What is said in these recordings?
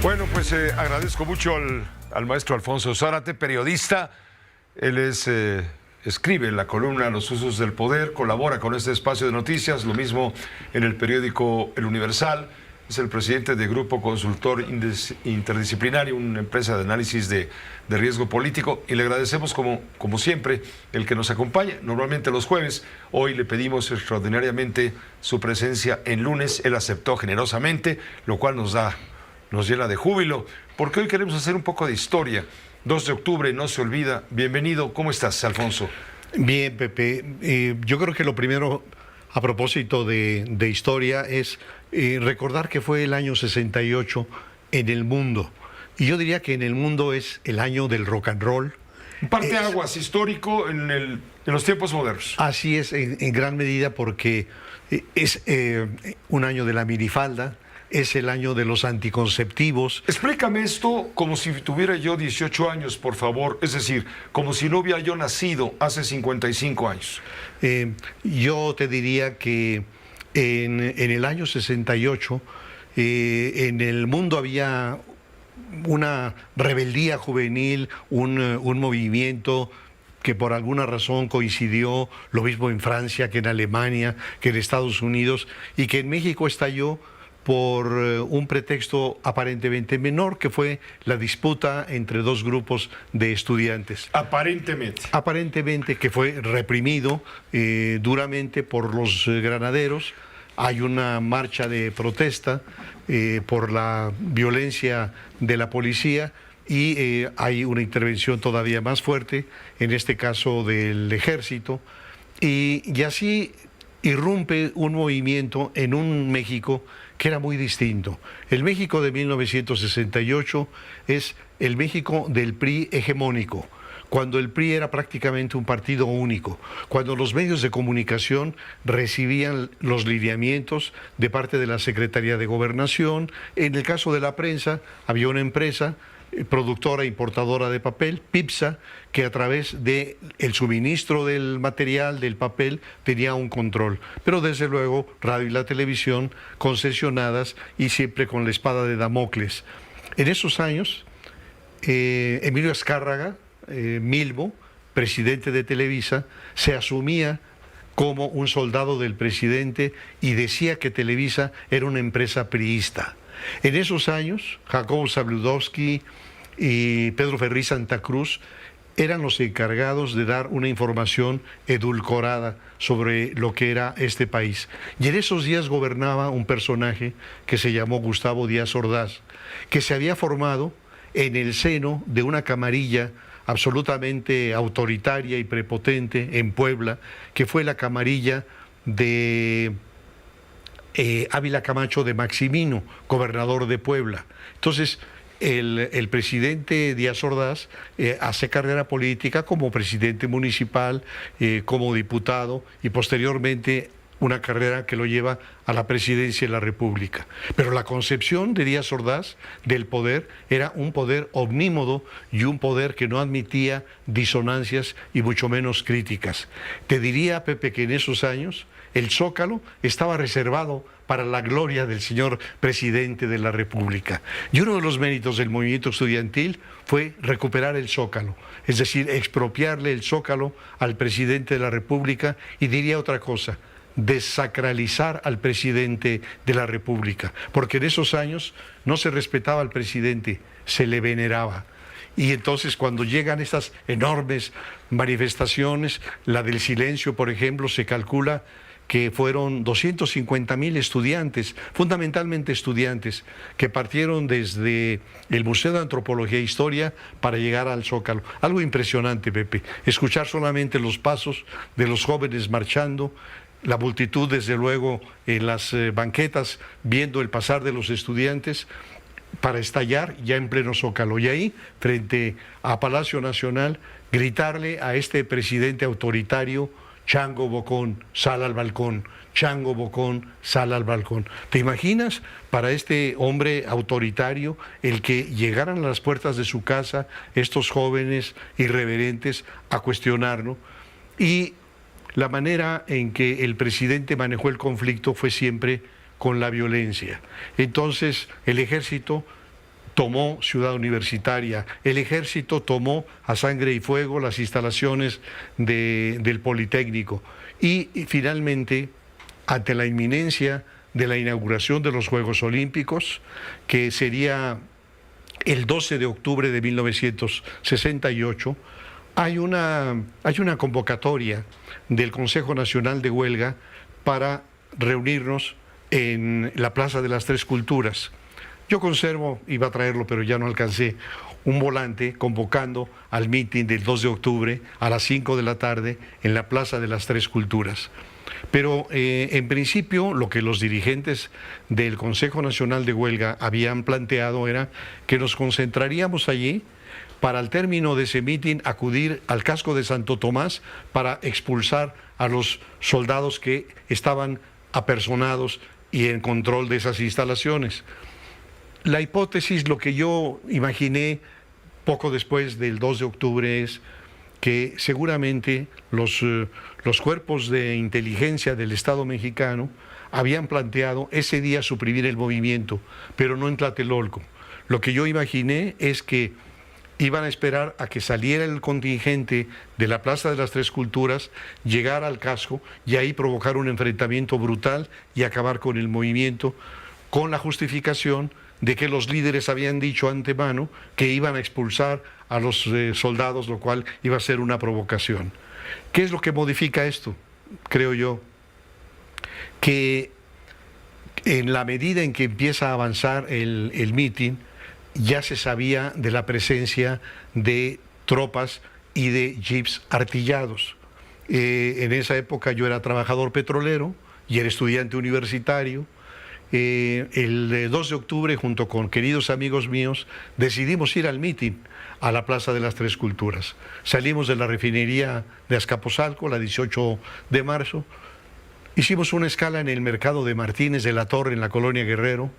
Bueno, pues agradezco mucho al maestro Alfonso Zárate, periodista. Él escribe en la columna Los usos del poder, colabora con este espacio de noticias, lo mismo en el periódico El Universal. Es el presidente de Grupo Consultor Interdisciplinario, una empresa de análisis de riesgo político, y le agradecemos como siempre el que nos acompaña, normalmente los jueves. Hoy le pedimos extraordinariamente su presencia en lunes. Él aceptó generosamente, lo cual nos llena de júbilo, porque hoy queremos hacer un poco de historia. 2 de octubre, no se olvida. Bienvenido. ¿Cómo estás, Alfonso? Bien, Pepe. Yo creo que lo primero, a propósito de historia, es recordar que fue el año 68 en el mundo. Y yo diría que en el mundo es el año del rock and roll. Un parteaguas histórico en los tiempos modernos. Así es, en gran medida, porque es un año de la minifalda. Es el año de los anticonceptivos. Explícame esto como si tuviera yo 18 años, por favor. Es decir, como si no hubiera yo nacido hace 55 años. Yo te diría que en el año 68 en el mundo había una rebeldía juvenil, un movimiento que por alguna razón coincidió, lo mismo en Francia que en Alemania, que en Estados Unidos, y que en México estalló por un pretexto aparentemente menor, que fue la disputa entre 2 grupos de estudiantes. Aparentemente. Aparentemente, que fue reprimido duramente por los granaderos. Hay una marcha de protesta por la violencia de la policía y hay una intervención todavía más fuerte, en este caso del ejército, y así irrumpe un movimiento en un México que era muy distinto. El México de 1968 es el México del PRI hegemónico, cuando el PRI era prácticamente un partido único, cuando los medios de comunicación recibían los lineamientos de parte de la Secretaría de Gobernación. En el caso de la prensa, había una empresa productora e importadora de papel, PIPSA, que a través del suministro del material, del papel, tenía un control. Pero desde luego, radio y la televisión concesionadas y siempre con la espada de Damocles. En esos años, Emilio Azcárraga, Milmo, presidente de Televisa, se asumía como un soldado del presidente y decía que Televisa era una empresa priista. En esos años, Jacobo Zabludovsky y Pedro Ferriz Santa Cruz eran los encargados de dar una información edulcorada sobre lo que era este país. Y en esos días gobernaba un personaje que se llamó Gustavo Díaz Ordaz, que se había formado en el seno de una camarilla absolutamente autoritaria y prepotente en Puebla, que fue la camarilla de Ávila Camacho de Maximino, gobernador de Puebla. Entonces, el presidente Díaz Ordaz hace carrera política como presidente municipal, como diputado, y posteriormente una carrera que lo lleva a la presidencia de la República. Pero la concepción de Díaz Ordaz del poder era un poder omnímodo y un poder que no admitía disonancias y mucho menos críticas. Te diría, Pepe, que en esos años el Zócalo estaba reservado para la gloria del señor presidente de la República. Y uno de los méritos del movimiento estudiantil fue recuperar el Zócalo, es decir, expropiarle el Zócalo al presidente de la República, y diría otra cosa: desacralizar al presidente de la República, porque en esos años no se respetaba al presidente, se le veneraba. Y entonces, cuando llegan estas enormes manifestaciones, la del silencio, por ejemplo, se calcula que fueron 250,000 estudiantes, fundamentalmente estudiantes, que partieron desde el Museo de Antropología e Historia para llegar al Zócalo. Algo impresionante, Pepe, escuchar solamente los pasos de los jóvenes marchando, la multitud, desde luego, en las banquetas, viendo el pasar de los estudiantes, para estallar ya en pleno Zócalo. Y ahí, frente a Palacio Nacional, gritarle a este presidente autoritario: Chango Bocón, sal al balcón, Chango Bocón, sal al balcón. ¿Te imaginas para este hombre autoritario el que llegaran a las puertas de su casa estos jóvenes irreverentes a cuestionarlo? Y la manera en que el presidente manejó el conflicto fue siempre con la violencia. Entonces el ejército tomó Ciudad Universitaria, el ejército tomó a sangre y fuego las instalaciones del Politécnico y finalmente, ante la inminencia de la inauguración de los Juegos Olímpicos, que sería el 12 de octubre de 1968, hay una convocatoria del Consejo Nacional de Huelga para reunirnos en la Plaza de las Tres Culturas. Yo conservo, iba a traerlo pero ya no alcancé, un volante convocando al mitin del 2 de octubre a las 5 de la tarde en la Plaza de las Tres Culturas. Pero en principio lo que los dirigentes del Consejo Nacional de Huelga habían planteado era que nos concentraríamos allí para al término de ese mitin acudir al casco de Santo Tomás para expulsar a los soldados que estaban apersonados y en control de esas instalaciones. La hipótesis, lo que yo imaginé poco después del 2 de octubre es que seguramente los cuerpos de inteligencia del Estado mexicano habían planteado ese día suprimir el movimiento, pero no en Tlatelolco. Lo que yo imaginé es que iban a esperar a que saliera el contingente de la Plaza de las Tres Culturas, llegar al casco y ahí provocar un enfrentamiento brutal y acabar con el movimiento, con la justificación de que los líderes habían dicho antemano que iban a expulsar a los soldados, lo cual iba a ser una provocación. ¿Qué es lo que modifica esto? Creo yo que en la medida en que empieza a avanzar el mitin, ya se sabía de la presencia de tropas y de jeeps artillados. En esa época yo era trabajador petrolero y era estudiante universitario. El 2 de octubre, junto con queridos amigos míos, decidimos ir al mitin a la Plaza de las Tres Culturas. Salimos de la refinería de Azcapotzalco, la 18 de marzo, hicimos una escala en el mercado de Martínez de la Torre, en la colonia Guerrero,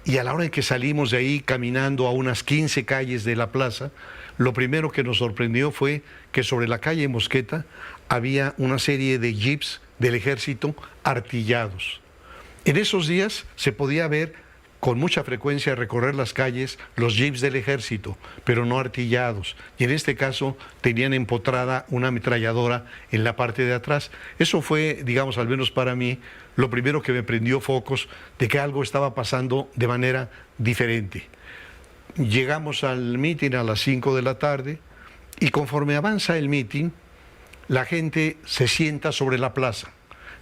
y a la hora en que salimos de ahí caminando a unas 15 calles de la plaza, lo primero que nos sorprendió fue que sobre la calle Mosqueta había una serie de jeeps del ejército artillados. En esos días se podía ver con mucha frecuencia recorrer las calles los jeeps del ejército, pero no artillados. Y en este caso tenían empotrada una ametralladora en la parte de atrás. Eso fue, digamos, al menos para mí, lo primero que me prendió focos de que algo estaba pasando de manera diferente. Llegamos al mitin a las 5 de la tarde y conforme avanza el mitin, la gente se sienta sobre la plaza,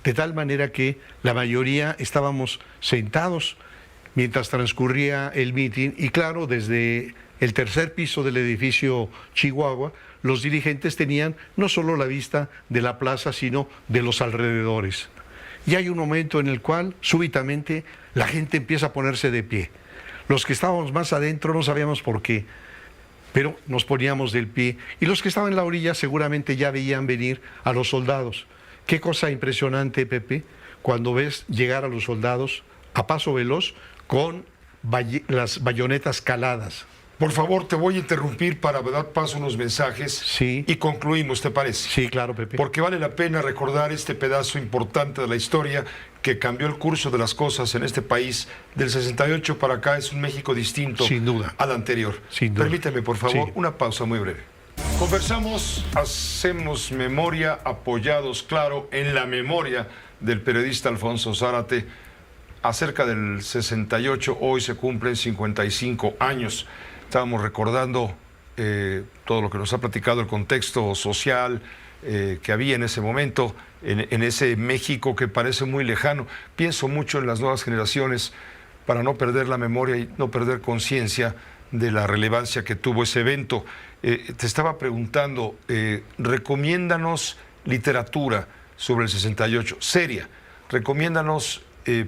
de tal manera que la mayoría estábamos sentados mientras transcurría el mitin y claro, desde el tercer piso del edificio Chihuahua, los dirigentes tenían no solo la vista de la plaza, sino de los alrededores. Y hay un momento en el cual súbitamente la gente empieza a ponerse de pie. Los que estábamos más adentro no sabíamos por qué, pero nos poníamos del pie. Y los que estaban en la orilla seguramente ya veían venir a los soldados. Qué cosa impresionante, Pepe, cuando ves llegar a los soldados a paso veloz con las bayonetas caladas. Por favor, te voy a interrumpir para dar paso a unos mensajes Sí. y concluimos, ¿te parece? Sí, claro, Pepe. Porque vale la pena recordar este pedazo importante de la historia que cambió el curso de las cosas en este país. Del 68 para acá es un México distinto Sin duda. al anterior. Sin duda. Permíteme, por favor, Sí. una pausa muy breve. Conversamos, hacemos memoria, apoyados, claro, en la memoria del periodista Alfonso Zárate, acerca del 68. Hoy se cumplen 55 años. Estábamos recordando todo lo que nos ha platicado, el contexto social que había en ese momento, en ese México que parece muy lejano. Pienso mucho en las nuevas generaciones para no perder la memoria y no perder conciencia de la relevancia que tuvo ese evento. Te estaba preguntando, recomiéndanos literatura sobre el 68, seria. Recomiéndanos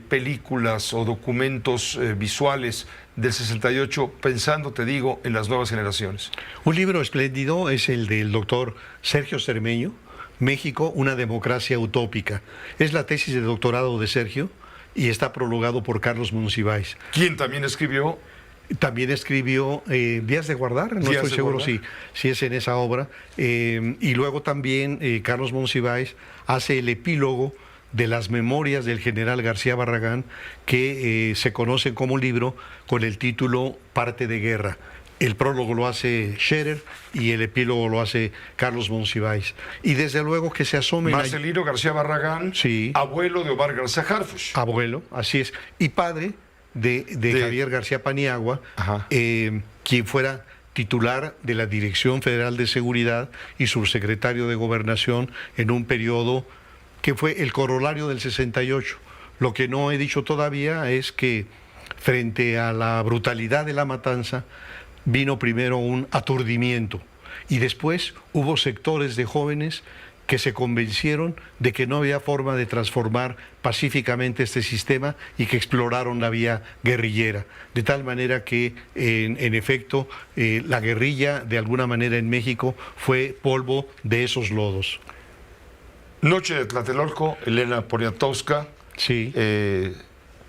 películas o documentos visuales del 68, pensando, te digo, en las nuevas generaciones. Un libro espléndido es el del doctor Sergio Cermeño, México, una democracia utópica. Es la tesis de doctorado de Sergio y está prologado por Carlos Monsiváis. ¿Quién también escribió? También escribió Días de Guardar, no Días estoy de seguro Guardar. si es en esa obra. Y luego también Carlos Monsiváis hace el epílogo de las memorias del general García Barragán, que se conocen como libro con el título Parte de Guerra. El prólogo lo hace Scherer y el epílogo lo hace Carlos Monsiváis. Y desde luego que se asomen... Marcelino García Barragán, sí, abuelo de Omar García Harfuch. Abuelo, así es. Y padre de Javier García Paniagua, quien fuera titular de la Dirección Federal de Seguridad y subsecretario de Gobernación en un periodo que fue el corolario del 68. Lo que no he dicho todavía es que frente a la brutalidad de la matanza vino primero un aturdimiento y después hubo sectores de jóvenes que se convencieron de que no había forma de transformar pacíficamente este sistema y que exploraron la vía guerrillera. De tal manera que, en efecto, la guerrilla, de alguna manera en México, fue polvo de esos lodos. Noche de Tlatelolco, Elena Poniatowska, Sí,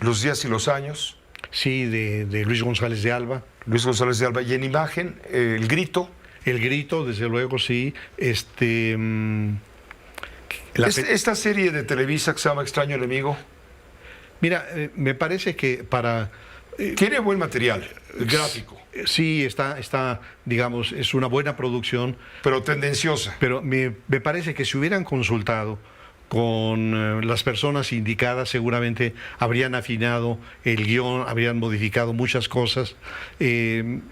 Los días y los años, sí, de Luis González de Alba. Luis González de Alba, y en imagen, El grito. El grito, desde luego, sí. Esta serie de Televisa que se llama Extraño Enemigo, Mira, me parece que para... tiene buen material gráfico, Sí, está, digamos, es una buena producción, pero tendenciosa. pero me parece que si hubieran consultado con las personas indicadas, seguramente habrían afinado el guión, habrían modificado muchas cosas. En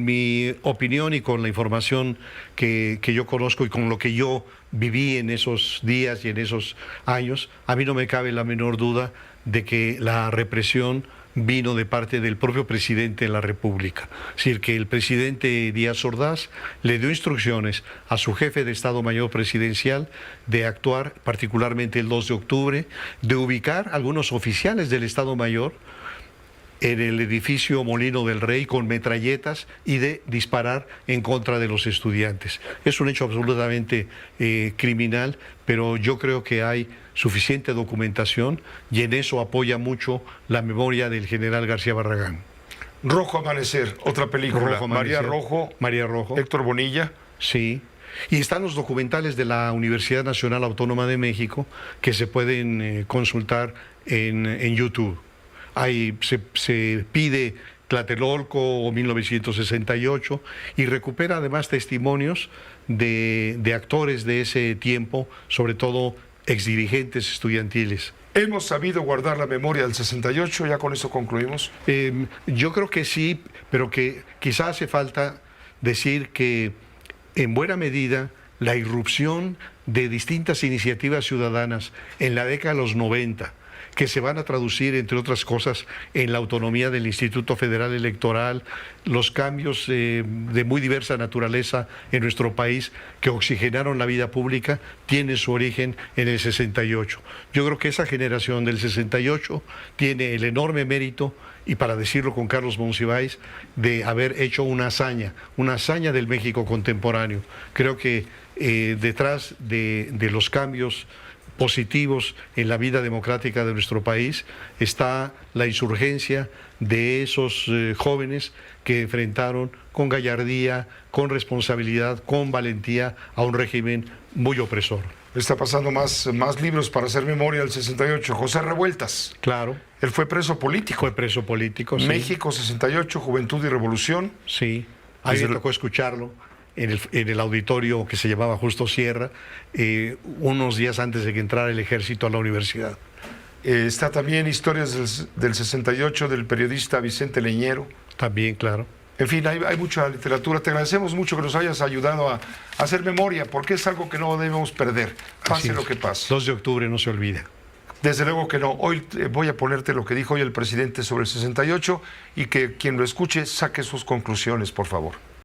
mi opinión y con la información que yo conozco y con lo que yo viví en esos días y en esos años, a mí no me cabe la menor duda de que la represión vino de parte del propio presidente de la República. Es decir, que el presidente Díaz Ordaz le dio instrucciones a su jefe de Estado Mayor Presidencial de actuar, particularmente el 2 de octubre, de ubicar algunos oficiales del Estado Mayor en el edificio Molino del Rey con metralletas y de disparar en contra de los estudiantes. Es un hecho absolutamente criminal, pero yo creo que hay suficiente documentación y en eso apoya mucho la memoria del general García Barragán. Rojo Amanecer, otra película, Rojo Amanecer. María Rojo. Héctor Bonilla. Sí. Y están los documentales de la Universidad Nacional Autónoma de México que se pueden consultar en YouTube. Ahí se pide Tlatelolco o 1968 y recupera además testimonios de actores de ese tiempo, sobre todo exdirigentes estudiantiles. ¿Hemos sabido guardar la memoria del 68? Ya con eso concluimos. Yo creo que sí, pero que quizás hace falta decir que en buena medida la irrupción de distintas iniciativas ciudadanas en la década de los 90, que se van a traducir, entre otras cosas, en la autonomía del Instituto Federal Electoral, los cambios de muy diversa naturaleza en nuestro país que oxigenaron la vida pública, tienen su origen en el 68. Yo creo que esa generación del 68 tiene el enorme mérito, y para decirlo con Carlos Monsiváis, de haber hecho una hazaña del México contemporáneo. Creo que detrás de los cambios positivos en la vida democrática de nuestro país está la insurgencia de esos jóvenes que enfrentaron con gallardía, con responsabilidad, con valentía a un régimen muy opresor. Está pasando más libros para hacer memoria del 68. José Revueltas. Claro. Él fue preso político. Fue preso político, sí. México 68, Juventud y Revolución. Sí, a mí me tocó escucharlo en el auditorio que se llamaba Justo Sierra, unos días antes de que entrara el ejército a la universidad. Está también Historias del 68 del periodista Vicente Leñero. También, claro. En fin, hay mucha literatura. Te agradecemos mucho que nos hayas ayudado a hacer memoria, porque es algo que no debemos perder, pase lo que pase. 2 de octubre no se olvida. Desde luego que no. Hoy voy a ponerte lo que dijo hoy el presidente sobre el 68 y que quien lo escuche saque sus conclusiones, por favor.